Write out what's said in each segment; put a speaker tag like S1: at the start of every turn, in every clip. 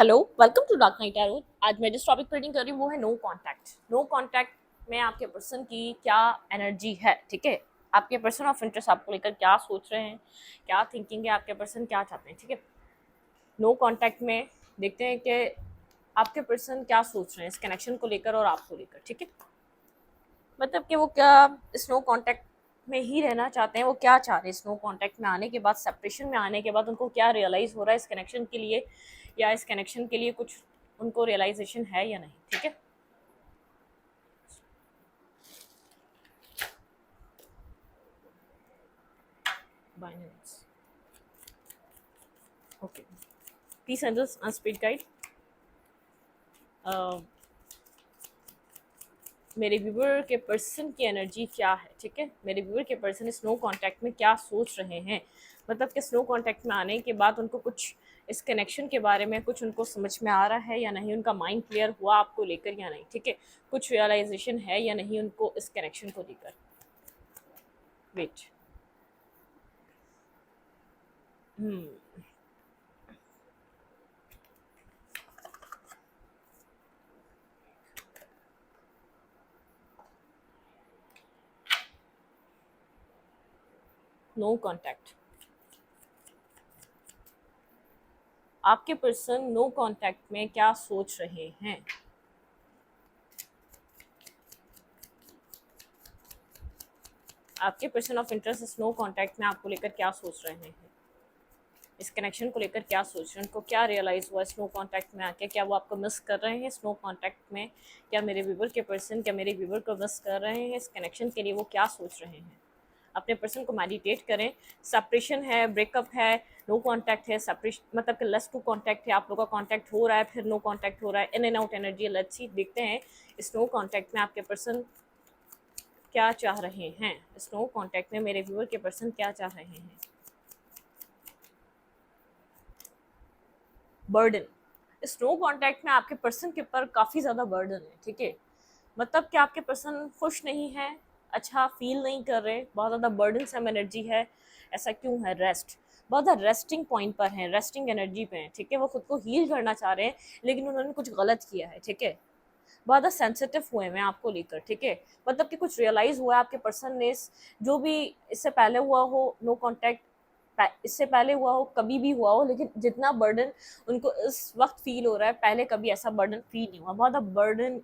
S1: Hello, welcome to dark night tarot. आज मैं जिस टॉपिक पर रीडिंग कर रही हूँ वो है नो कांटेक्ट। नो कांटेक्ट में आपके पर्सन की क्या एनर्जी है, ठीक है। आपके पर्सन ऑफ इंटरेस्ट आपको लेकर क्या सोच रहे हैं, क्या थिंकिंग है, आपके पर्सन क्या चाहते हैं, ठीक है। नो कांटेक्ट में देखते हैं कि आपके पर्सन क्या सोच रहे हैं इस कनेक्शन को लेकर और आपको लेकर, ठीक है। मतलब कि वो क्या इस नो कांटेक्ट में ही रहना चाहते हैं, वो क्या चाह रहे हैं इस नो कांटेक्ट में आने के बाद, सेपरेशन में आने के बाद उनको क्या रियलाइज हो रहा है इस कनेक्शन के लिए, या इस कनेक्शन के लिए कुछ उनको रियलाइजेशन है या नहीं, ठीक है। Binance, okay, please angels speed guide. मेरे व्यूवर के पर्सन की एनर्जी क्या है, ठीक है। मेरे व्यूवर के पर्सन इस नो कांटेक्ट में क्या सोच रहे हैं, मतलब कि स्नो कांटेक्ट में आने के बाद उनको कुछ इस कनेक्शन के बारे में कुछ उनको समझ में आ रहा है या नहीं, उनका माइंड क्लियर हुआ आपको लेकर या नहीं, ठीक है। कुछ रियलाइजेशन है या नहीं उनको इस कनेक्शन को लेकर। Wait, no contact. आपके पर्सन नो कांटेक्ट में क्या सोच रहे हैं। आपके पर्सन ऑफ इंटरेस्ट इस नो कांटेक्ट में आपको लेकर क्या सोच रहे हैं, इस कनेक्शन को लेकर क्या सोच रहे हैं, उनको क्या रियलाइज हुआ स्नो कांटेक्ट में आके, क्या वो आपको मिस कर रहे हैं स्नो कांटेक्ट में, क्या मेरे व्यूवर के पर्सन क्या मेरे व्यूवर को मिस कर रहे हैं इस कनेक्शन के लिए, वो क्या सोच रहे हैं। अपने पर्सन को मेडिटेट करें। सेपरेशन है, ब्रेकअप है, नो कांटेक्ट है, सेपरेशन मतलब कि लेस टू कांटेक्ट है, आप लोगों का कांटेक्ट हो रहा है फिर नो कांटेक्ट हो रहा है, in and out energy. Let's see, देखते हैं इस नो कांटेक्ट में आपके पर्सन क्या चाह रहे हैं, स्नो कांटेक्ट में मेरे व्यूअर के पर्सन क्या चाह रहे हैं। बर्डन, स्नो कांटेक्ट में आपके पर्सन के ऊपर काफ़ी ज़्यादा बर्डन है, ठीक है। मतलब कि आपके पर्सन खुश नहीं है, अच्छा फील नहीं कर रहे, बहुत ज़्यादा बर्डन सम एनर्जी है। ऐसा क्यों है? रेस्ट, बहुत ज़्यादा रेस्टिंग पॉइंट पर हैं, रेस्टिंग एनर्जी पे हैं, ठीक है। वो खुद को हील करना चाह रहे हैं लेकिन उन्होंने कुछ गलत किया है, ठीक है। बहुत ज़्यादा सेंसिटिव हुए हैं आपको लेकर, ठीक है। मतलब कि कुछ रियलाइज़ हुआ है आपके पर्सन ने, जो भी इससे पहले हुआ हो नो कांटेक्ट, इससे पहले हुआ हो, कभी भी हुआ हो, लेकिन जितना बर्डन उनको इस वक्त फील हो रहा है, पहले कभी ऐसा बर्डन फील नहीं हुआ। बहुत बर्डन,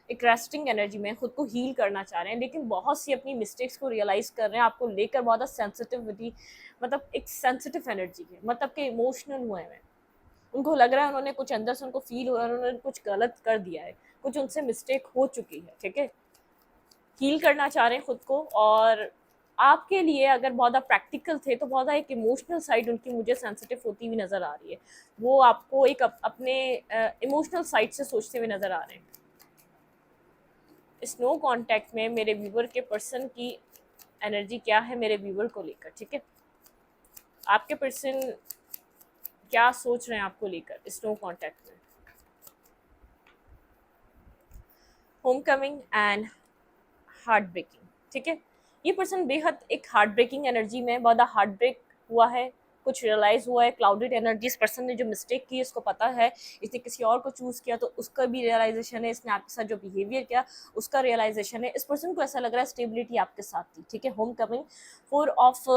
S1: एक रेस्टिंग एनर्जी में खुद को हील करना चाह रहे हैं, लेकिन बहुत सी अपनी मिस्टेक्स को रियलाइज कर रहे हैं आपको लेकर। बहुत सेंसिटिविटी, मतलब एक सेंसिटिव एनर्जी है, मतलब कि इमोशनल हुए हैं। उनको लग रहा है उन्होंने कुछ अंदर से उनको फील हो रहा है उन्होंने कुछ गलत कर दिया है, कुछ उनसे मिस्टेक हो चुकी है, ठीक है। हील करना चाह रहे हैं खुद को। और आपके लिए अगर बहुत प्रैक्टिकल थे तो बहुत एक इमोशनल साइड उनकी मुझे सेंसिटिव होती हुई नज़र आ रही है। वो आपको एक अपने इमोशनल साइड से सोचते हुए नज़र आ रहे हैं। स्नो कांटेक्ट में मेरे व्यूवर के पर्सन की एनर्जी क्या है मेरे व्यूवर को लेकर, ठीक है। आपके पर्सन क्या सोच रहे हैं आपको लेकर स्नो कांटेक्ट में। Homecoming and heartbreaking, ठीक है। ये पर्सन बेहद एक हार्ट ब्रेकिंग एनर्जी में, बहुत हार्ट ब्रेक हुआ है, कुछ रियलाइज हुआ है। क्लाउडेड एनर्जी, इस पर्सन ने जो मिस्टेक की इसको पता है, इसने किसी और को चूज किया तो उसका भी रियलाइजेशन है, इसने आपके साथ जो बिहेवियर किया उसका रियलाइजेशन है। इस पर्सन को ऐसा लग रहा है स्टेबिलिटी आपके साथ थी, ठीक है। Homecoming, four of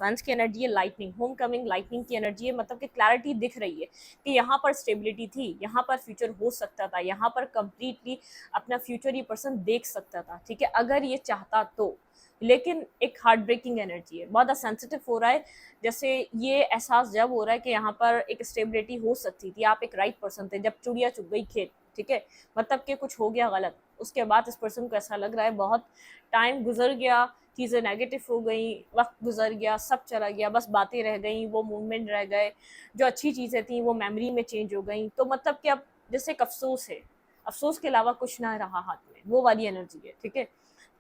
S1: wands की एनर्जी है, लाइटनिंग, होम कमिंग लाइटनिंग की एनर्जी है। मतलब कि क्लैरिटी दिख रही है कि यहाँ पर स्टेबिलिटी थी, यहाँ पर फ्यूचर हो सकता था, यहाँ पर कंप्लीटली अपना फ्यूचर ये पर्सन देख सकता था, ठीक है, अगर ये चाहता तो। लेकिन एक हार्ट ब्रेकिंग एनर्जी है, बहुत सेंसिटिव हो रहा है। जैसे ये एहसास जब हो रहा है कि यहाँ पर एक स्टेबिलिटी हो सकती थी, आप एक राइट पर्सन थे, जब चुड़िया चुग गई खेत, ठीक है, मतलब कि कुछ हो गया गलत। उसके बाद इस पर्सन को ऐसा लग रहा है बहुत टाइम गुजर गया, चीज़ें नेगेटिव हो गई, वक्त गुजर गया, सब चला गया, बस बातें रह गई, वो मूवमेंट रह गए, जो अच्छी चीज़ें थी वो मेमोरी में चेंज हो गई। तो मतलब कि अब जैसे एक अफसोस है, अफसोस के अलावा कुछ ना रहा हाथ में, वो वाली एनर्जी है, ठीक है।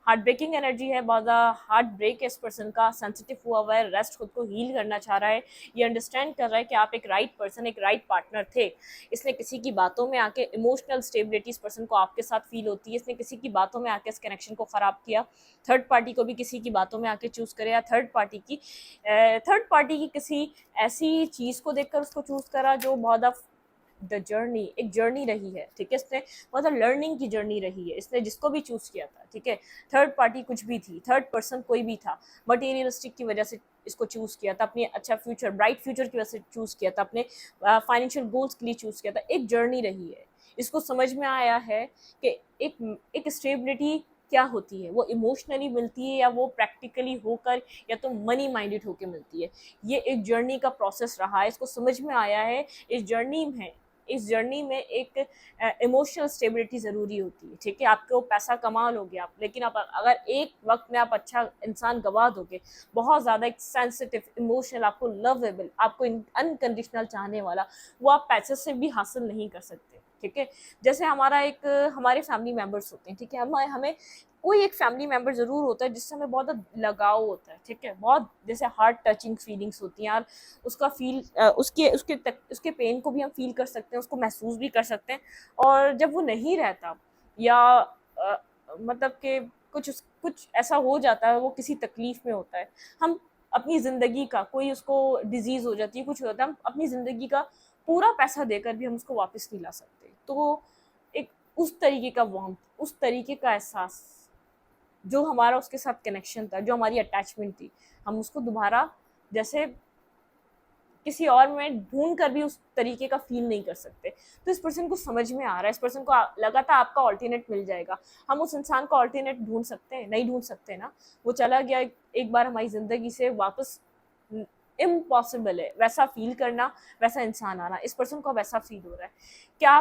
S1: हार्ट ब्रेकिंग एनर्जी है, बहुत ज़्यादा हार्ट ब्रेक है इस पर्सन का, सेंसिटिव हुआ हुआ है, रेस्ट, खुद को हील करना चाह रहा है, ये अंडरस्टैंड कर रहा है कि आप एक राइट पर्सन, एक राइट पार्टनर थे। इसने किसी की बातों में आके इमोशनल स्टेबिलिटी इस पर्सन को आपके साथ फील होती है, इसने किसी की बातों में आके इस कनेक्शन को ख़राब किया। थर्ड पार्टी को भी किसी की बातों में आके चूज़ करे, या थर्ड पार्टी की किसी ऐसी चीज़ को देखकर उसको चूज़ करा जो बहुत द जर्नी, एक जर्नी रही है, ठीक है, इसने मतलब लर्निंग की जर्नी रही है, इसने जिसको भी चूज़ किया था, ठीक है, थर्ड पार्टी कुछ भी थी, थर्ड पर्सन कोई भी था, मटेरियलिस्टिक की वजह से इसको चूज़ किया था, अपनी अच्छा फ्यूचर, ब्राइट फ्यूचर की वजह से चूज़ किया था, अपने फाइनेंशियल गोल्स के लिए चूज़ किया था, एक जर्नी रही है। इसको समझ में आया है कि एक स्टेबिलिटी क्या होती है, वो इमोशनली मिलती है या वो प्रैक्टिकली होकर या तो मनी माइंडेड होकर मिलती है। ये एक जर्नी का प्रोसेस रहा है, इसको समझ में आया है। इस जर्नी में एक इमोशनल स्टेबिलिटी ज़रूरी होती है, ठीक है। आपको पैसा कमा लोगे आप, लेकिन आप अगर एक वक्त में आप अच्छा इंसान गवा दोगे, बहुत ज़्यादा एक सेंसिटिव, इमोशनल, आपको लवेबल, आपको अनकंडीशनल चाहने वाला, वो आप पैसे से भी हासिल नहीं कर सकते, ठीक है। जैसे हमारे फैमिली मेम्बर्स होते हैं, ठीक है, हमें हमें कोई एक फैमिली मेम्बर ज़रूर होता है जिससे हमें बहुत लगाव होता है, ठीक है, बहुत जैसे हार्ट टचिंग फीलिंग्स होती हैं यार, उसका फील उसके पेन को भी हम फील कर सकते हैं, उसको महसूस भी कर सकते हैं। और जब वो नहीं रहता या मतलब कि कुछ ऐसा हो जाता है, वो किसी तकलीफ़ में होता है, हम अपनी ज़िंदगी का, कोई उसको डिज़ीज़ हो जाती है, कुछ होता है, हम अपनी ज़िंदगी का पूरा पैसा देकर भी हम उसको वापस नहीं ला सकते। तो एक उस तरीके का वार्मथ, उस तरीके का एहसास, जो हमारा उसके साथ कनेक्शन था, जो हमारी अटैचमेंट थी, हम उसको दोबारा जैसे किसी और में ढूंढ कर भी उस तरीके का फील नहीं कर सकते। तो इस पर्सन को समझ में आ रहा है, इस पर्सन को लगा था आपका ऑल्टरनेट मिल जाएगा। हम उस इंसान का ऑल्टरनेट ढूंढ सकते हैं? नहीं ढूंढ सकते ना। वो चला गया, एक बार हमारी ज़िंदगी से वापस इम्पॉसिबल है वैसा फील करना, वैसा इंसान आना। इस पर्सन को वैसा फील हो रहा है। क्या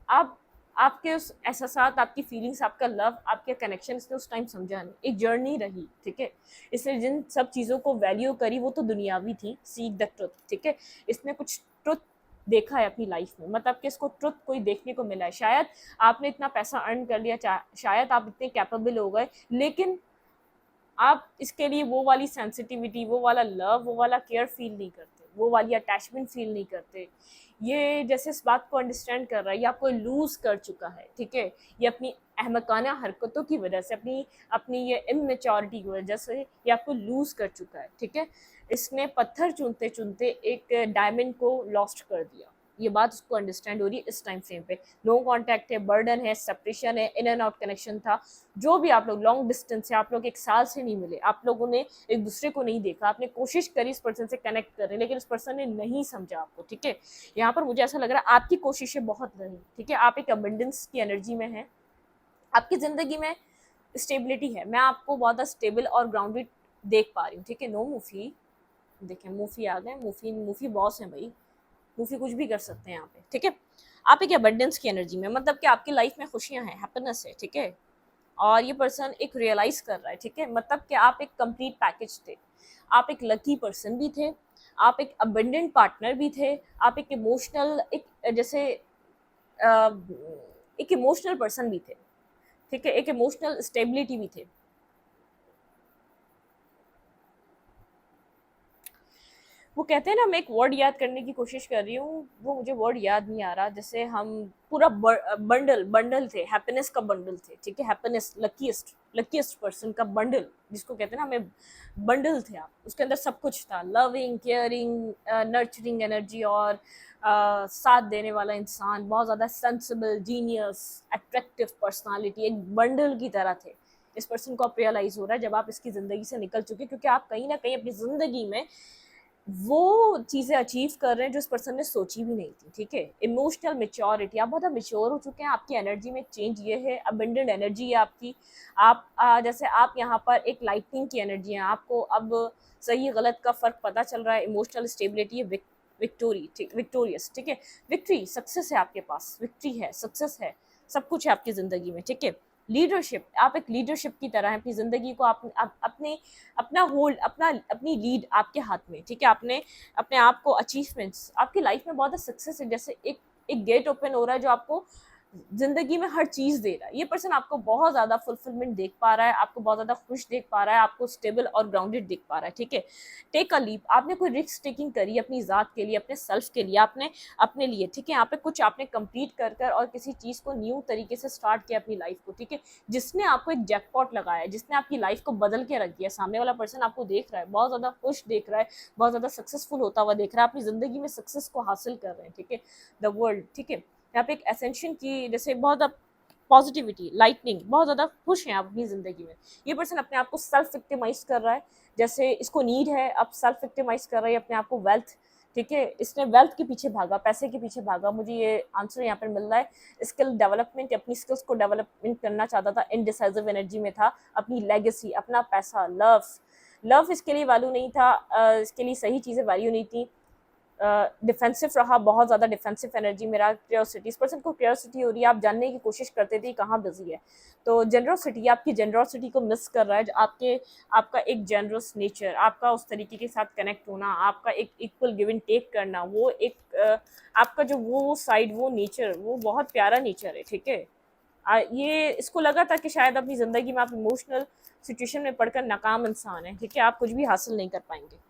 S1: आप आपके उस एहसासात, आपकी फीलिंग्स, आपका लव, आपके कनेक्शन इसने उस टाइम समझा नहीं। एक जर्नी रही, ठीक है। इसने जिन सब चीज़ों को वैल्यू करी वो तो दुनियावी थी, सीक द ट्रुथ, ठीक है। इसने कुछ ट्रुथ देखा है अपनी लाइफ में, मतलब कि इसको ट्रुथ कोई देखने को मिला है। शायद आपने इतना पैसा अर्न कर लिया, शायद आप इतने कैपेबल हो गए, लेकिन आप इसके लिए वो वाली सेंसिटिविटी, वो वाला लव, वो वाला केयर फील नहीं करते, वो वाली अटैचमेंट फील नहीं करते। ये जैसे इस बात को अंडरस्टैंड कर रहा है, ये आपको लूज़ कर चुका है, ठीक है। ये अपनी अहमकाना हरकतों की वजह से, अपनी अपनी ये इमेच्योरिटी की वजह से ये आपको लूज़ कर चुका है, ठीक है। इसने पत्थर चुनते चुनते एक डायमंड को लॉस्ट कर दिया। ये बात उसको अंडरस्टैंड हो रही है इस टाइम फ्रेम पे। नो कांटेक्ट है, बर्डन है, सेपरेशन है, इन एंड आउट कनेक्शन था। जो भी आप लोग लॉन्ग डिस्टेंस से, आप लोग एक साल से नहीं मिले, आप लोगों ने एक दूसरे को नहीं देखा, आपने कोशिश करी इस पर्सन से कनेक्ट करने, लेकिन इस पर्सन ने नहीं समझा आपको, ठीक है। यहाँ पर मुझे ऐसा लग रहा है आपकी कोशिशें बहुत रही, ठीक है। आप एक अबंडेंस की एनर्जी में हैं, आपकी ज़िंदगी में स्टेबिलिटी है। मैं आपको बहुत ज़्यादा स्टेबल और ग्राउंडेड देख पा रही हूँ, ठीक है। नो मूफी, देखें मूफी आ गए, मूफी बॉस है भाई, मूफी कुछ भी कर सकते हैं यहाँ पे, ठीक है। आप एक अबंडेंस की एनर्जी में, मतलब कि आपकी लाइफ में खुशियाँ हैं, हैप्पीनेस है, ठीक है। और ये पर्सन एक रियलाइज कर रहा है, ठीक है, मतलब कि आप एक कंप्लीट पैकेज थे। आप एक लकी पर्सन भी थे, आप एक अबंडेंट पार्टनर भी थे, आप एक इमोशनल, अ, एक इमोशनल पर्सन भी थे, ठीक है, एक इमोशनल स्टेबिलिटी भी थे। वो कहते हैं ना, मैं एक वर्ड याद करने की कोशिश कर रही हूँ, वो मुझे वर्ड याद नहीं आ रहा। जैसे हम पूरा बंडल बंडल थे, हैप्पीनेस का बंडल थे, ठीक है। हैप्पीनेस, लकीएस्ट पर्सन का बंडल, जिसको कहते हैं ना, हमें बंडल थे आप। उसके अंदर सब कुछ था, लविंग, केयरिंग, नर्चरिंग एनर्जी, और साथ देने वाला इंसान, बहुत ज़्यादा सेंसिबल, जीनियस, अट्रैक्टिव पर्सनालिटी, एक बंडल की तरह थे। इस पर्सन को आप रियलाइज़ हो रहा है जब आप इसकी ज़िंदगी से निकल चुके, क्योंकि आप कहीं ना कहीं अपनी ज़िंदगी में वो चीज़ें अचीव कर रहे हैं जो इस पर्सन ने सोची भी नहीं थी, ठीक है। इमोशनल मेच्योरिटी, आप बहुत मेच्योर हो चुके हैं, आपकी एनर्जी में चेंज ये है, अबंडेंट एनर्जी है आपकी। आप जैसे आप यहाँ पर एक लाइटनिंग की एनर्जी है, आपको अब सही गलत का फ़र्क पता चल रहा है। इमोशनल स्टेबिलिटी है, विक्टोरियस, ठीक है। विक्ट्री, सक्सेस है आपके पास, विक्ट्री है, सक्सेस है, सब कुछ है आपकी ज़िंदगी में, ठीक है। लीडरशिप, आप एक लीडरशिप की तरह हैं, अपनी ज़िंदगी को आप अपने अपना होल्ड, अपनी लीड आपके हाथ में, ठीक है। आपने अपने आप को, अचीवमेंट्स, आपकी लाइफ में बहुत सक्सेस है, जैसे एक एक गेट ओपन हो रहा है जो आपको जिंदगी में हर चीज दे रहा है। ये पर्सन आपको बहुत ज्यादा फुलफिलमेंट देख पा रहा है, आपको बहुत ज्यादा खुश देख पा रहा है, आपको स्टेबल और ग्राउंडेड देख पा रहा है, ठीक है। टेक अ लीप, आपने कोई रिस्क टेकिंग करी अपनी जात के लिए, अपने सेल्फ के लिए, आपने अपने लिए, ठीक है। यहाँ पे कुछ आपने कंप्लीट कर कर और किसी चीज को न्यू तरीके से स्टार्ट किया अपनी लाइफ को, ठीक है, जिसने आपको एक जैकपॉट लगाया है, जिसने आपकी लाइफ को बदल के रख दिया। सामने वाला पर्सन आपको देख रहा है, बहुत ज्यादा खुश देख रहा है, बहुत ज्यादा सक्सेसफुल होता हुआ देख रहा है, अपनी जिंदगी में सक्सेस को हासिल कर रहे हैं, ठीक है, द वर्ल्ड, ठीक है। यहाँ पे एक एसेंशन की जैसे बहुत पॉजिटिविटी, लाइटनिंग, बहुत ज़्यादा खुश हैं आप अपनी ज़िंदगी में। ये पर्सन अपने आप को सेल्फ विक्टिमाइज कर रहा है, जैसे इसको नीड है, अब सेल्फ विक्टिमाइज कर रहा है अपने आप को, वेल्थ, ठीक है, इसने वेल्थ के पीछे भागा, पैसे के पीछे भागा। मुझे ये आंसर यहाँ पर मिल रहा है। स्किल डेवलपमेंट, अपनी स्किल्स को डेवलपमेंट करना चाहता था, इनडिसाइसिव एनर्जी में था, अपनी लेगेसी, अपना पैसा, लव, लव इसके लिए वैल्यू नहीं था, इसके लिए सही चीज़ें वैल्यू नहीं थी। डिफेंसिव रहा, बहुत ज़्यादा डिफेंसिव एनर्जी मेरा। क्यूरियोसिटी, इस पर्सन को क्यूरियोसिटी हो रही है, आप जानने की कोशिश करते थे कहाँ बिजी है। तो जेनरोसिटी, आपकी जेनरोसिटी को मिस कर रहा है, आपके आपका एक जेनरस नेचर, आपका उस तरीके के साथ कनेक्ट होना, आपका एक इक्वल गिव एंड टेक करना, वो एक आपका जो वो साइड, वो नेचर, वो बहुत प्यारा नेचर है, ठीक है। ये इसको लगा था कि शायद अपनी ज़िंदगी में आप इमोशनल सिचुएशन में पढ़कर नाकाम इंसान है, ठीक है, आप कुछ भी हासिल नहीं कर पाएंगे।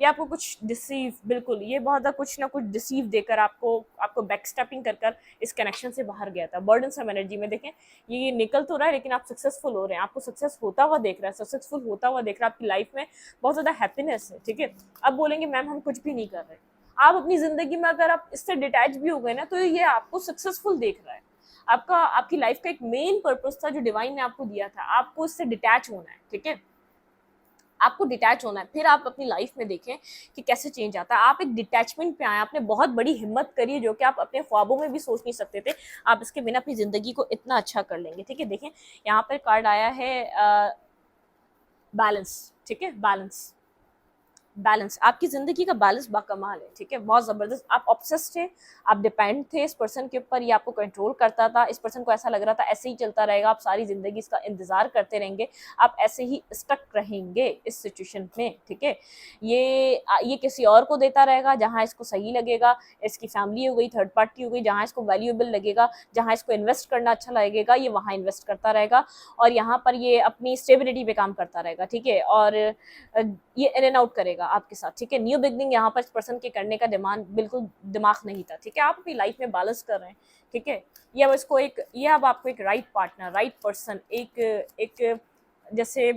S1: ये आपको कुछ डिसीव, बिल्कुल, ये बहुत कुछ ना कुछ डिसीव देकर आपको आपको बैक स्टेपिंग कर कर इस कनेक्शन से बाहर गया था। बर्डन सम एनर्जी में देखें, ये निकल तो रहा है लेकिन आप सक्सेसफुल हो रहे हैं, आपको सक्सेस होता हुआ देख रहा है, सक्सेसफुल होता हुआ देख रहा है, आपकी लाइफ में बहुत ज़्यादा हैप्पीनेस है, ठीक है। अब बोलेंगे मैम हम कुछ भी नहीं कर रहे। आप अपनी ज़िंदगी में अगर आप इससे डिटैच भी हो गए ना, तो ये आपको सक्सेसफुल देख रहा है। आपका आपकी लाइफ का एक मेन पर्पस था जो डिवाइन ने आपको दिया था, आपको इससे डिटैच होना है, ठीक है, आपको डिटैच होना है। फिर आप अपनी लाइफ में देखें कि कैसे चेंज आता है। आप एक डिटैचमेंट पे आए, आपने बहुत बड़ी हिम्मत करी है जो कि आप अपने ख्वाबों में भी सोच नहीं सकते थे। आप इसके बिना अपनी ज़िंदगी को इतना अच्छा कर लेंगे, ठीक है। देखें यहाँ पर कार्ड आया है बैलेंस, ठीक है, बैलेंस, बैलेंस, आपकी जिंदगी का बैलेंस बाकमाल है, ठीक है, बहुत जबरदस्त। आप ऑब्सेस्ड थे, आप डिपेंड थे इस पर्सन के ऊपर, ये आपको कंट्रोल करता था। इस पर्सन को ऐसा लग रहा था ऐसे ही चलता रहेगा, आप सारी जिंदगी इसका इंतजार करते रहेंगे, आप ऐसे ही स्टक रहेंगे इस सिचुएशन में, ठीक है। ये किसी और को देता रहेगा जहां इसको सही लगेगा, इसकी फैमिली हो गई, थर्ड पार्टी हो गई, जहां इसको वैल्यूएबल लगेगा, जहां इसको इन्वेस्ट करना अच्छा लगेगा, ये वहां इन्वेस्ट करता रहेगा, और यहाँ पर ये अपनी स्टेबिलिटी पे काम करता रहेगा, ठीक है, और ये इन एंड आउट करेगा आपके साथ, ठीक है। न्यू बिगनिंग यहाँ पर इस पर्सन के करने का बिल्कुल दिमाग नहीं था, ठीक है। आप अपनी लाइफ में बैलेंस कर रहे हैं, ठीक है। ये अब आपको एक राइट पार्टनर, राइट पर्सन, एक जैसे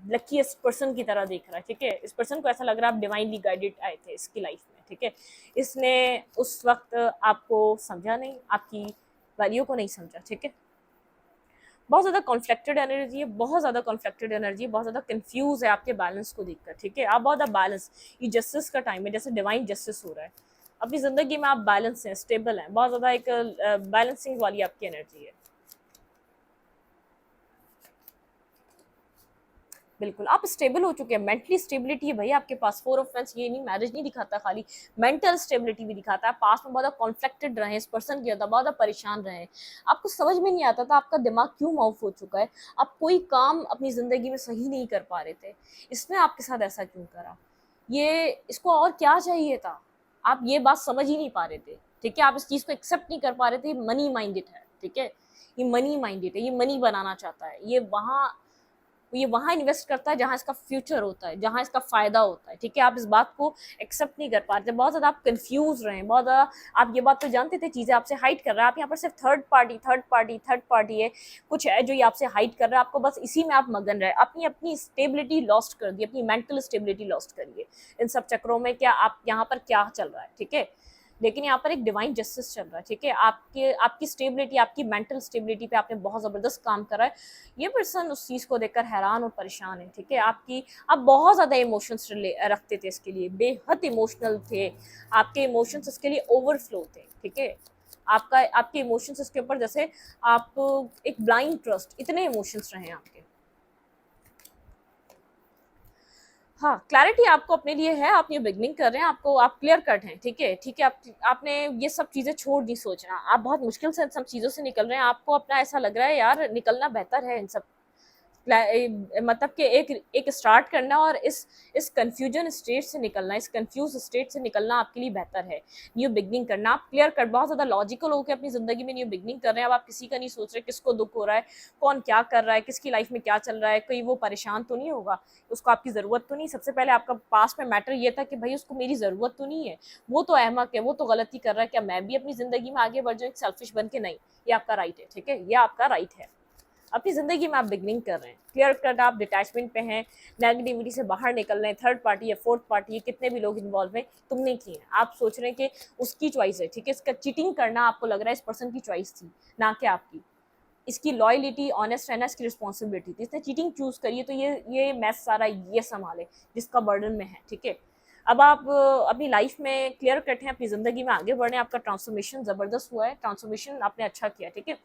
S1: लकीएस्ट पर्सन की तरह देख रहा है, ठीक है। इस पर्सन को ऐसा लग रहा है आप डिवाइनली गाइडेड आए थे इसकी लाइफ में, ठीक है। इसने उस वक्त आपको समझा नहीं, आपकी वैल्यू को नहीं समझा, ठीक है। बहुत ज़्यादा कॉन्फ्लिक्टेड एनर्जी है, बहुत ज़्यादा कॉन्फ्लिक्टेड एनर्जी, बहुत ज़्यादा कंफ्यूज है आपके बैलेंस को देखकर, ठीक है। आप बहुत ज़्यादा बैलेंस, ये जस्टिस का टाइम है, जैसे डिवाइन जस्टिस हो रहा है अपनी ज़िंदगी में, आप बैलेंस हैं, स्टेबल हैं, बहुत ज़्यादा एक बैलेंसिंग वाली आपकी एनर्जी है, बिल्कुल आप स्टेबल हो चुके हैं। मेंटली स्टेबिलिटी है भाई आपके पास। फोर ऑफ वेंस ये नहीं, मैरिज नहीं दिखाता, खाली मेंटल स्टेबिलिटी भी दिखाता है। पास में बहुत कॉन्फ्लिक्टेड रहे इस पर्सन के अंदर, बहुत परेशान रहे, आपको समझ में नहीं आता था आपका दिमाग क्यों ऑफ हो चुका है, आप कोई काम अपनी जिंदगी में सही नहीं कर पा रहे थे, इसने आपके साथ ऐसा क्यों करा, ये इसको और क्या चाहिए था, आप ये बात समझ ही नहीं पा रहे थे, ठीक है। आप इस चीज को एक्सेप्ट नहीं कर पा रहे थे, मनी माइंडेड है, ठीक है, ये मनी माइंडेड है, ये मनी बनाना चाहता है, ये वहाँ इन्वेस्ट करता है जहाँ इसका फ्यूचर होता है, जहाँ इसका फायदा होता है, ठीक है। आप इस बात को एक्सेप्ट नहीं कर पाते, बहुत ज़्यादा आप कंफ्यूज रहे हैं, बहुत ज़्यादा आप ये बात तो जानते थे चीज़ें आपसे हाइड कर रहा है, आप यहाँ पर सिर्फ थर्ड पार्टी है, कुछ है जो ये आपसे हाइड कर रहा है, आपको बस इसी में आप मगन रहे, अपनी अपनी स्टेबिलिटी लॉस्ट कर दी, अपनी मेंटल स्टेबिलिटी लॉस्ट करिए इन सब चक्रों में। क्या आप यहाँ पर क्या चल रहा है, ठीक है, लेकिन यहाँ पर एक डिवाइन जस्टिस चल रहा है, ठीक है। आपकी स्टेबिलिटी, आपकी मेंटल स्टेबिलिटी पे आपने बहुत ज़बरदस्त काम करा है। ये पर्सन उस चीज़ को देखकर हैरान और परेशान है, ठीक है। आप बहुत ज़्यादा इमोशंस रखते थे इसके लिए, बेहद इमोशनल थे, आपके इमोशंस इसके लिए ओवरफ्लो थे, ठीक है। आपके इमोशंस इसके ऊपर, जैसे आप एक ब्लाइंड ट्रस्ट, इतने इमोशंस रहे हैं आपके। हाँ, क्लैरिटी आपको अपने लिए है, आप ये बिगनिंग कर रहे हैं, आप क्लियर कट हैं, ठीक है, ठीक है। आपने ये सब चीज़ें छोड़ दी सोचना, आप बहुत मुश्किल से इन सब चीज़ों से निकल रहे हैं, आपको अपना ऐसा लग रहा है यार निकलना बेहतर है इन सब मतलब कि एक एक स्टार्ट करना और इस कंफ्यूजन स्टेट से निकलना, इस कंफ्यूज स्टेट से निकलना आपके लिए बेहतर है। न्यू बिगनिंग करना, आप क्लियर कट बहुत ज़्यादा लॉजिकल होकर अपनी ज़िंदगी में न्यू बिगनिंग कर रहे हैं। अब आप किसी का नहीं सोच रहे किसको दुख हो रहा है, कौन क्या कर रहा है, किसकी लाइफ में क्या चल रहा है, कोई वो परेशान तो नहीं होगा, उसको आपकी ज़रूरत तो नहीं। सबसे पहले आपका पास में मैटर ये था कि भाई उसको मेरी ज़रूरत तो नहीं है, वो तो अहमक है, वो तो गलती कर रहा है, क्या मैं भी अपनी ज़िंदगी में आगे बढ़ जाऊँ एक सेल्फिश बन के? नहीं, ये आपका राइट है, ठीक है, ये आपका राइट है। अपनी ज़िंदगी में आप बिगनिंग कर रहे हैं, क्लियर कट आप डिटैचमेंट पे हैं, नेगेटिविटी से बाहर निकल रहे हैं, थर्ड पार्टी या फोर्थ पार्टी, कितने भी लोग इन्वॉल्व हैं, तुमने किए हैं, आप सोच रहे हैं कि उसकी चॉइस है, ठीक है, इसका चीटिंग करना आपको लग रहा है इस पर्सन की चॉइस थी, ना कि आपकी। इसकी लॉयलिटी, ऑनेस्ट रहना इसकी रिस्पॉन्सिबिलिटी थी, इसने चीटिंग चूज करी है, तो ये मैस सारा ये संभाले जिसका बर्डन में है, ठीक है। अब आप अपनी लाइफ में क्लियर कट हैं, अपनी ज़िंदगी में आगे बढ़े, आपका ट्रांसफॉर्मेशन ज़बरदस्त हुआ है, ट्रांसफॉर्मेशन आपने अच्छा किया, ठीक है।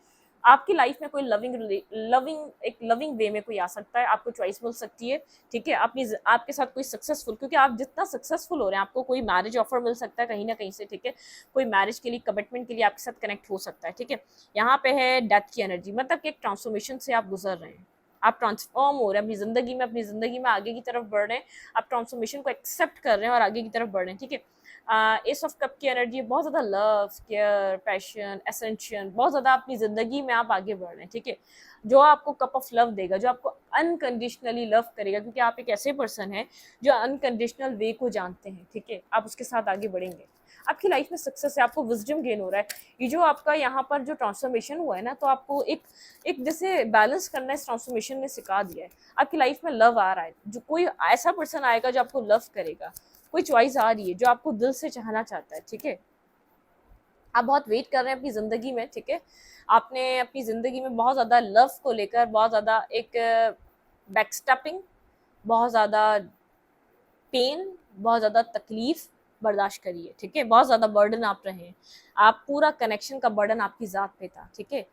S1: आपकी लाइफ में कोई लविंग वे में कोई आ सकता है, आपको चॉइस मिल सकती है, ठीक है। आपके साथ कोई सक्सेसफुल, क्योंकि आप जितना सक्सेसफुल हो रहे हैं आपको कोई मैरिज ऑफर मिल सकता है कहीं ना कहीं से, ठीक है। कोई मैरिज के लिए, कमिटमेंट के लिए आपके साथ कनेक्ट हो सकता है, ठीक है। यहाँ पे है डेथ की एनर्जी, मतलब कि एक ट्रांसफॉर्मेशन से आप गुजर रहे हैं, आप ट्रांसफॉर्म हो रहे हैं अपनी ज़िंदगी में आगे की तरफ बढ़ रहे हैं, आप ट्रांसफॉर्मेशन को एक्सेप्ट कर रहे हैं और आगे की तरफ बढ़ रहे हैं, ठीक है। एस ऑफ कप की एनर्जी बहुत ज़्यादा लव, केयर, पैशन, एसेंशियन, बहुत ज़्यादा अपनी ज़िंदगी में आप आगे बढ़ रहे हैं, ठीक है। जो आपको कप ऑफ लव देगा, जो आपको अनकंडीशनली लव करेगा, क्योंकि आप एक ऐसे पर्सन हैं जो अनकंडीशनल वे को जानते हैं, ठीक है, आप उसके साथ आगे बढ़ेंगे। आपकी लाइफ में सक्सेस है, आपको विजडम गेन हो रहा है, ये जो आपका यहाँ पर जो ट्रांसफॉर्मेशन हुआ है ना, तो आपको एक एक जैसे बैलेंस करना इस ट्रांसफॉर्मेशन ने सिखा दिया है। आपकी लाइफ में लव आ रहा है, जो कोई ऐसा पर्सन आएगा जो आपको लव करेगा, कोई चॉइस आ रही है जो आपको दिल से चाहना चाहता है, ठीक है। आप बहुत वेट कर रहे हैं अपनी ज़िंदगी में, ठीक है। आपने अपनी ज़िंदगी में बहुत ज़्यादा लव को लेकर बहुत ज़्यादा एक बैकस्टेपिंग, बहुत ज़्यादा पेन, बहुत ज़्यादा तकलीफ बर्दाश्त करी है, ठीक है। बहुत ज़्यादा बर्डन आप रहे हैं, आप पूरा कनेक्शन का बर्डन आपकी ज़ात पे था, ठीक है।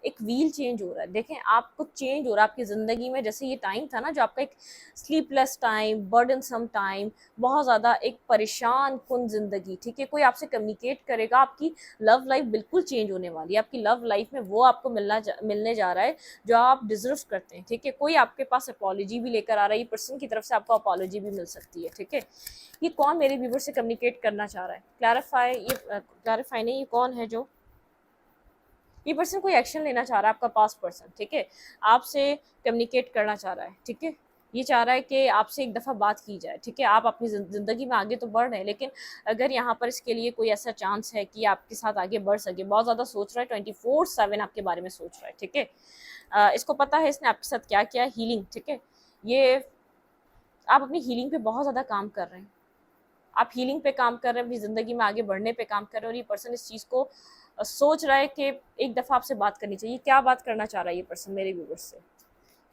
S1: एक व्हील चेंज हो रहा है, देखें आप कुछ चेंज हो रहा है आपकी ज़िंदगी में। जैसे ये टाइम था ना जो आपका एक स्लीपलेस टाइम, बर्डनसम टाइम, बहुत ज़्यादा एक परेशान कुन ज़िंदगी, ठीक है। कोई आपसे कम्युनिकेट करेगा, आपकी लव लाइफ बिल्कुल चेंज होने वाली है। आपकी लव लाइफ में वो आपको मिलने जा रहा है जो आप डिजर्व करते हैं, ठीक है। कोई आपके पास अपॉलॉजी भी लेकर आ रहा है, ये पर्सन की तरफ से आपको अपॉलॉजी भी मिल सकती है, ठीक है। ये कौन मेरे व्यूवर से कम्युनिकेट करना चाह रहा है, क्लैरिफाई नहीं, ये कौन है जो, ये पर्सन कोई एक्शन लेना चाह रहा है, आपका पास्ट पर्सन, ठीक है, आपसे कम्युनिकेट करना चाह रहा है, ठीक है। ये चाह रहा है कि आपसे एक दफ़ा बात की जाए, ठीक है। आप अपनी ज़िंदगी में आगे तो बढ़ रहे हैं, लेकिन अगर यहाँ पर इसके लिए कोई ऐसा चांस है कि आपके साथ आगे बढ़ सके, बहुत ज़्यादा सोच रहा है, 24/7 आपके बारे में सोच रहा है, ठीक है। इसको पता है इसने आपके साथ क्या किया, हीलिंग, ठीक है। ये आप अपनी हीलिंग पे बहुत ज़्यादा काम कर रहे हैं, आप हीलिंग पे काम कर रहे हैं, अपनी ज़िंदगी में आगे बढ़ने पे काम कर रहे हैं, और ये पर्सन इस चीज़ को सोच रहा है कि एक दफ़ा आपसे बात करनी चाहिए। क्या बात करना चाह रहा है ये पर्सन मेरे व्यूवर्स से?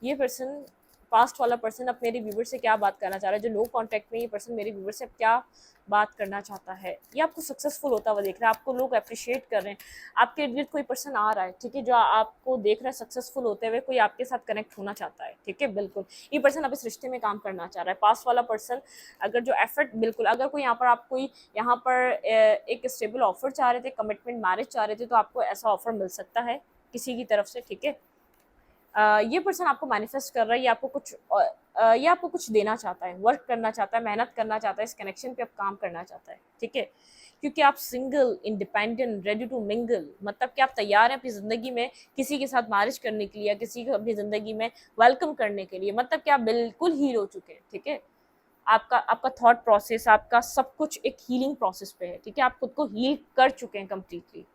S1: ये पर्सन, पास्ट वाला पर्सन, अब मेरे व्यूवर से क्या बात करना चाह रहा है? जो नो कॉन्टैक्ट में ये पर्सन मेरे व्यूवर से अब क्या बात करना चाहता है? ये आपको सक्सेसफुल होता हुआ देख रहा है, आपको लोग अप्रिशिएट कर रहे हैं, आपके इर्द गिर्द कोई पर्सन आ रहा है, ठीक है, जो आपको देख रहा है सक्सेसफुल होते हुए, कोई आपके साथ कनेक्ट होना चाहता है, ठीक है। बिल्कुल ये पर्सन अब इस रिश्ते में काम करना चाह रहा है। पास्ट वाला पर्सन अगर जो एफर्ट, बिल्कुल अगर कोई यहाँ पर आप कोई यहाँ पर एक स्टेबल ऑफर चाह रहे थे, कमिटमेंट मैरिज चाह रहे थे, तो आपको ऐसा ऑफर मिल सकता है किसी की तरफ से, ठीक है। ये पर्सन आपको मैनिफेस्ट कर रहा है, ये आपको कुछ देना चाहता है, वर्क करना चाहता है, मेहनत करना चाहता है, इस कनेक्शन पे अब काम करना चाहता है, ठीक है। क्योंकि आप single, independent, ready to mingle, मतलब कि आप तैयार हैं अपनी ज़िंदगी में किसी के साथ मैरिज करने के लिए, या किसी को अपनी ज़िंदगी में वेलकम करने के लिए, मतलब कि आप बिल्कुल हील हो चुके हैं, ठीक है। आपका आपका थॉट प्रोसेस, आपका सब कुछ एक हीलिंग प्रोसेस पे है, ठीक है। आप खुद को हील कर चुके हैं कम्प्लीटली,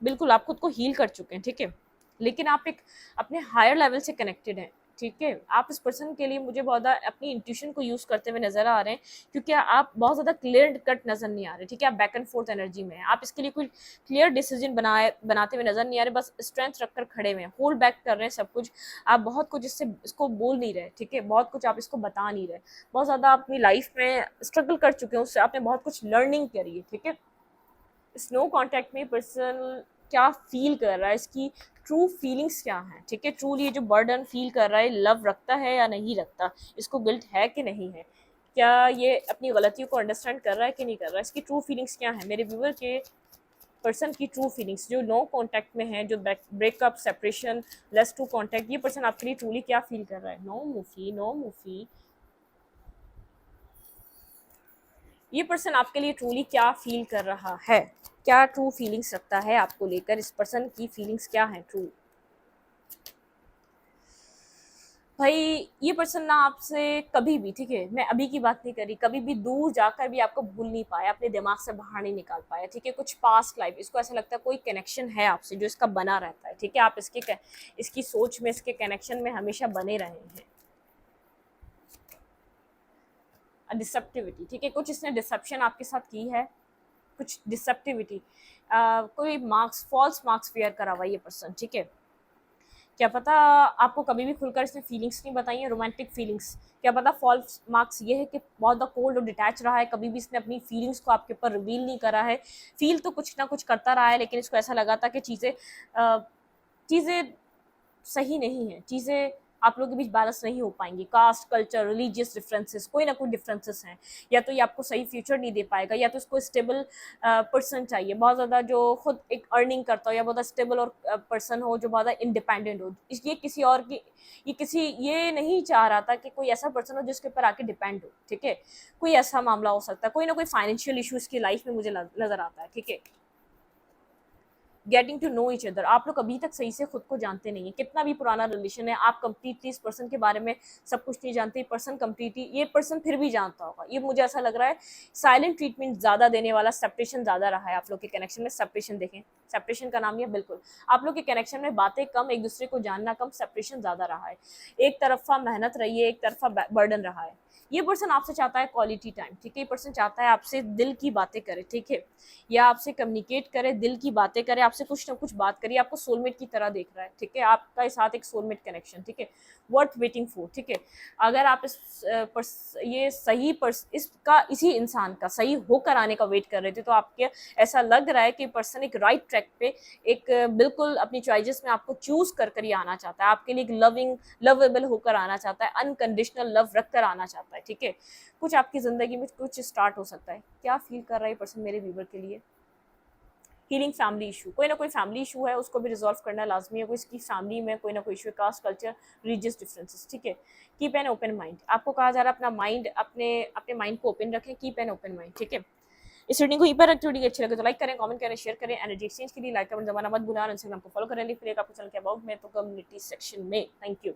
S1: बिल्कुल आप खुद को हील कर चुके हैं, ठीक है। लेकिन आप एक अपने हायर लेवल से कनेक्टेड हैं, ठीक है। आप इस पर्सन के लिए मुझे बहुत ज़्यादा अपनी इंट्यूशन को यूज़ करते हुए नज़र आ रहे हैं, क्योंकि आप बहुत ज़्यादा क्लियर कट नज़र नहीं आ रहे, ठीक है। आप बैक एंड फोर्थ एनर्जी में हैं, आप इसके लिए कोई क्लियर डिसीजन बनाते हुए नज़र नहीं आ रहे, बस स्ट्रेंथ रखकर खड़े हुए हैं, होल्ड बैक कर रहे हैं सब कुछ। आप बहुत कुछ इसको बोल नहीं रहे, ठीक है, बहुत कुछ आप इसको बता नहीं रहे, बहुत ज़्यादा अपनी लाइफ में स्ट्रगल कर चुके हैं, उससे आपने बहुत कुछ लर्निंग करी है, ठीक है। स्नो कॉन्टैक्ट में पर्सन क्या फील कर रहा है, इसकी ट्रू फीलिंग्स क्या हैं, ठीक है। ट्रूली ये जो बर्डन फील कर रहा है, लव रखता है या नहीं रखता, इसको गिल्ट है कि नहीं है, क्या ये अपनी गलतियों को अंडरस्टैंड कर रहा है कि नहीं कर रहा है, इसकी ट्रू फीलिंग्स क्या है, मेरे व्यूवर के पर्सन की ट्रू फीलिंग्स जो नो कांटेक्ट में है, जो breakup, separation, less to contact, ये पर्सन आपके लिए ट्रूली क्या फील कर रहा है। नो मूफी, नो मूफी, ये पर्सन आपके लिए ट्रूली क्या फील कर रहा है, क्या ट्रू फीलिंग्स रखता है आपको लेकर, इस पर्सन की फीलिंग्स क्या है ट्रू। भाई ये पर्सन ना आपसे कभी भी, ठीक है, मैं अभी की बात नहीं कर रही, कभी भी दूर जाकर भी आपको भूल नहीं पाया, अपने दिमाग से बाहर नहीं निकाल पाया, ठीक है, कुछ पास्ट लाइफ, इसको ऐसा लगता है कोई कनेक्शन है आपसे जो इसका बना रहता है, ठीक है, आप इसकी सोच में, इसके कनेक्शन में हमेशा बने रहे हैं। डिसेप्टिविटी, ठीक है, कुछ इसने डिसेप्शन आपके साथ की है, कुछ डिसेप्टिविटी, कोई मार्क्स, फॉल्स मार्क्स वेयर करा हुआ ये पर्सन, ठीक है, क्या पता आपको कभी भी खुलकर इसने फीलिंग्स नहीं बताई है, रोमांटिक फीलिंग्स, क्या पता फॉल्स मार्क्स ये है कि बहुत ज़्यादा कोल्ड और डिटैच रहा है, कभी भी इसने अपनी फीलिंग्स को आपके ऊपर रिवील नहीं करा है, फील तो कुछ ना कुछ करता रहा है, लेकिन इसको ऐसा लगा था कि चीज़ें सही नहीं है, चीज़ें आप लोगों के बीच बैलेंस नहीं हो पाएंगी, कास्ट, कल्चर, रिलीजियस डिफरेंसेस, कोई ना कोई डिफरेंसेस हैं, या तो ये आपको सही फ्यूचर नहीं दे पाएगा, या तो इसको स्टेबल पर्सन चाहिए, बहुत ज़्यादा जो खुद एक अर्निंग करता हो, या बहुत ज़्यादा स्टेबल और पर्सन हो जो बहुत ज़्यादा इंडिपेंडेंट हो, इसलिए किसी और की ये नहीं चाह रहा था कि कोई ऐसा पर्सन हो जिसके ऊपर आके डिपेंड हो, ठीक है, कोई ऐसा मामला हो सकता है, कोई ना कोई फाइनेंशियल इशूज़ की लाइफ में मुझे नज़र आता है, ठीक है। Getting to know each other, आप लोग अभी तक सही से खुद को जानते नहीं है, कितना भी पुराना रिलेशन है, आप कंप्लीटली इस पर्सन के बारे में सब कुछ नहीं जानते, पर्सन कंप्लीटली, ये पर्सन फिर भी जानता होगा, ये मुझे ऐसा लग रहा है साइलेंट ट्रीटमेंट ज़्यादा देने वाला, सेपरेशन ज़्यादा रहा है आप लोग के कनेक्शन में, सेपरेशन देखें, सेपरेशन का नाम ही है, बिल्कुल आप लोग के कनेक्शन में बातें कम, एक दूसरे को जानना कम, सेपरेशन ज़्यादा रहा है, एक तरफा मेहनत रही है, एक तरफा बर्डन रहा है। ये पर्सन आपसे चाहता है क्वालिटी टाइम, ठीक है, ये पर्सन चाहता है आपसे दिल की बातें करे, ठीक है, या आपसे कम्युनिकेट करे, दिल की बातें करे, आपसे कुछ ना कुछ बात करिए, आपको सोलमेट की तरह देख रहा है, ठीक है, आपका साथ एक सोलमेट कनेक्शन, ठीक है, वर्थ वेटिंग फॉर, ठीक है। अगर आप इसी इंसान का सही होकर आने का वेट कर रहे थे, तो आपके ऐसा लग रहा है कि पर्सन एक राइट ट्रैक पे, एक बिल्कुल अपनी चॉइसेस में आपको चूज कर ही आना चाहता है, आपके लिए एक लवेबल होकर आना चाहता है, अनकंडीशनल लव रख कर आना चाहता है, ठीक है, कुछ आपकी जिंदगी में कुछ स्टार्ट हो सकता है। क्या फील कर रहा है पर्सन मेरे व्यूवर के लिए। हीलिंग फैमिली इशू, कोई ना कोई फैमिली इशू है, उसको भी रिजॉल्व करना लाजमी है, कोई इसकी फैमिली में कोई ना कोई इशू है, कास्ट, कल्चर, रिलीजियस डिफरेंसेस, ठीक है। कीप एन ओपन माइंड, आपको कहा जा रहा है अपना माइंड, अपने माइंड को ओपन रखें, कीप एन ओपन माइंड, ठीक है। इस रीडिंग को यहीं पर रखते, वीडियो अच्छी लगे तो लाइक करें, कमेंट करें, शेयर करें, एनर्जी एक्सचेंज के लिए लाइक कमेंट दबाना मत भूलें, और इंस्टाग्राम को फॉलो करें, लिंक मिलेगा आपको चैनल के अबाउट में तो कम्युनिटी सेक्शन में। Thank you.